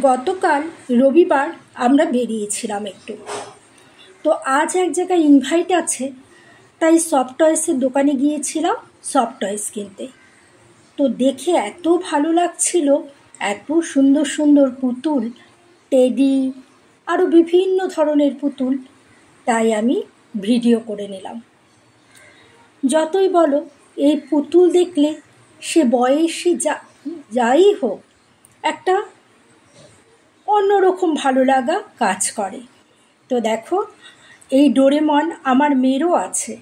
গতকাল রবিবার আমরা বেরিয়েছিলাম একটু। তো আজ এক জায়গায় ইনভাইট আছে, তাই সফট টয়েসের দোকানে গিয়েছিলাম সফট টয়েস কিনতে। তো দেখে এত ভালো লাগছিল, এত সুন্দর সুন্দর পুতুল, টেডি, আরও বিভিন্ন ধরনের পুতুল, তাই আমি ভিডিও করে নিলাম। যতই বলো, এই পুতুল দেখলে সে বয়সী যাই হোক, একটা অন্যরকম ভালো লাগা কাজ করে। তো দেখো, এই ডোরেমন আমার মেয়েরও আছে,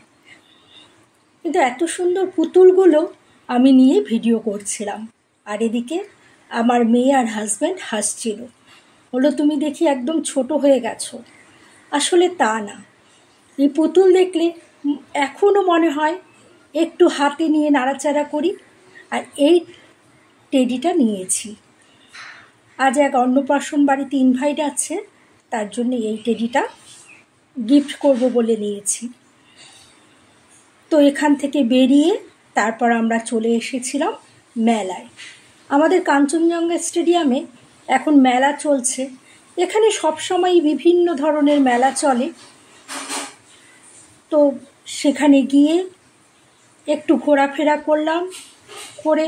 কিন্তু এত সুন্দর পুতুলগুলো আমি নিয়ে ভিডিও করছিলাম। আর এদিকে আমার মেয়ে আর হাজব্যান্ড হাসছিল, বললো তুমি দেখি একদম ছোট হয়ে গেছো। আসলে তা না, এই পুতুল দেখলে এখনও মনে হয় একটু হাতে নিয়ে নাড়াচাড়া করি। আর এই টেডিটা নিয়েছি, আজ এক অন্নপ্রাশন বাড়িতে ইনভাইট আছে, তার জন্য এই টেডিটা গিফট করব বলে নিয়েছি। তো এখান থেকে বেরিয়ে তারপর আমরা চলে এসেছিলাম মেলায়। আমাদের কাঞ্চনজঙ্ঘা স্টেডিয়ামে এখন মেলা চলছে। এখানে সবসময় বিভিন্ন ধরনের মেলা চলে। তো সেখানে গিয়ে একটু ঘোরাফেরা করলাম, করে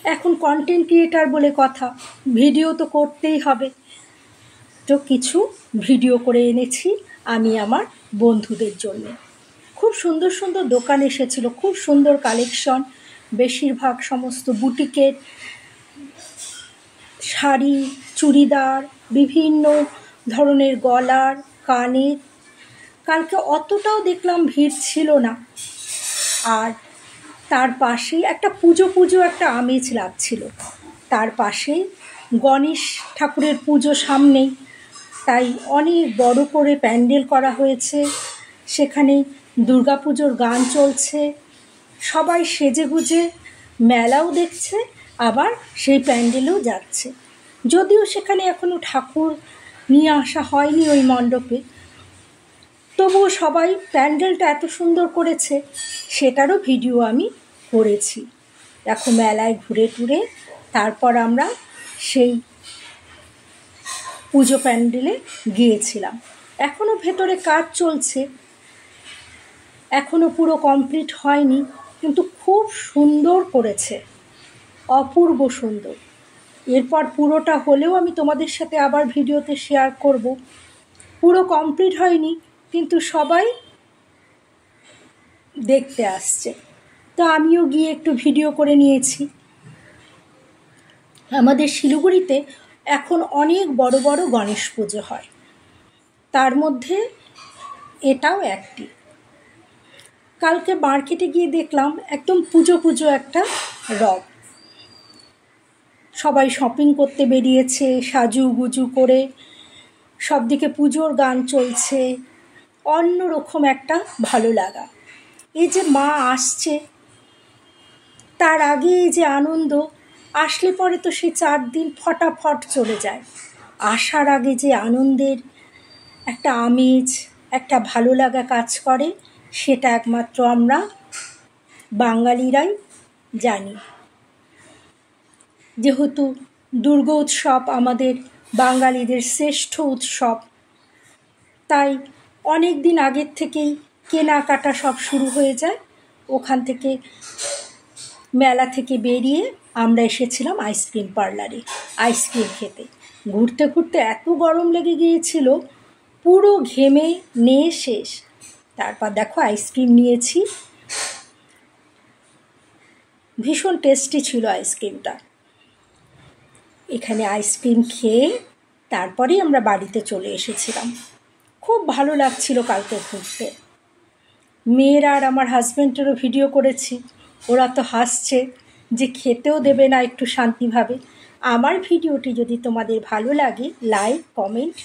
এখন কন্টেন্ট ক্রিয়েটার বলে কথা, ভিডিও তো করতেই হবে। তো কিছু ভিডিও করে এনেছি আমি আমার বন্ধুদের জন্য। খুব সুন্দর সুন্দর দোকান এসেছিল, খুব সুন্দর কালেকশন, বেশিরভাগ সমস্ত বুটিকের শাড়ি, চুড়িদার, বিভিন্ন ধরনের গলার, কানের। কালকে অতটাও দেখলাম ভিড় ছিল না। আর তার পাশেই একটা পুজো একটা আমেজ লাগছিল। তার পাশেই গণেশ ঠাকুরের পুজো সামনেই, তাই অনেক বড় করে প্যান্ডেল করা হয়েছে। সেখানে দুর্গাপুজোর গান চলছে, সবাই সেজেগুজে মেলাও দেখছে, আবার সেই প্যান্ডেলেও যাচ্ছে। যদিও সেখানে এখনও ঠাকুর নিয়ে আসা হয়নি ওই মণ্ডপে, তবুও সবাই প্যান্ডেলটা এত সুন্দর করেছে, সেটারও ভিডিও আমি করেছি। দেখো, মেলায় ঘুরে টুরে তারপর আমরা সেই পুজো প্যান্ডেলে গিয়েছিলাম। এখনও ভেতরে কাজ চলছে, এখনও পুরো কমপ্লিট হয়নি, কিন্তু খুব সুন্দর করেছে, অপূর্ব সুন্দর। এরপর পুরোটা হলেও আমি তোমাদের সাথে আবার ভিডিওতে শেয়ার করব। পুরো কমপ্লিট হয়নি, কিন্তু সবাই দেখতে আসছে, তো আমিও গিয়ে একটু ভিডিও করে নিয়েছি। আমাদের শিলিগুড়িতে এখন অনেক বড় বড় গণেশ পুজো হয়, তার মধ্যে এটাও একটি। কালকে মার্কেটে গিয়ে দেখলাম একদম পুজো একটা রব, সবাই শপিং করতে বেরিয়েছে সাজুগুজু করে, সব দিকে পুজোর গান চলছে, অন্যরকম একটা ভালো লাগা। এই যে মা আসছে, তার আগে এই যে আনন্দ, আসলে পরে তো সে 4 দিন ফটাফট চলে যায়। আসার আগে যে আনন্দের একটা আমেজ, একটা ভালো লাগা কাজ করে, সেটা একমাত্র আমরা বাঙালিরাই জানি। যেহেতু দুর্গা উৎসব আমাদের বাঙালিদের শ্রেষ্ঠ উৎসব, তাই অনেক দিন আগের থেকেই কেনাকাটা সব শুরু হয়ে যায়। ওখান থেকে মেলা থেকে বেরিয়ে আমরা এসেছিলাম আইসক্রিম পার্লারে আইসক্রিম খেতে। ঘুরতে ঘুরতে এত গরম লেগে গিয়েছিল, পুরো ঘেমে নিয়ে শেষ। তারপর দেখো আইসক্রিম নিয়েছি, ভীষণ টেস্টি ছিল আইসক্রিমটা। এখানে আইসক্রিম খেয়ে তারপরেই আমরা বাড়িতে চলে এসেছিলাম। খুব ভালো লাগছিল কালকে ঘুরতে। মেয়েরা আর আমার হাজব্যান্ডেরও ভিডিও করেছি, ওরা তো হাসছে যে খেতেও দেবে না একটু শান্তিভাবে। আমার ভিডিওটি যদি তোমাদের ভালো লাগে, লাইক, কমেন্ট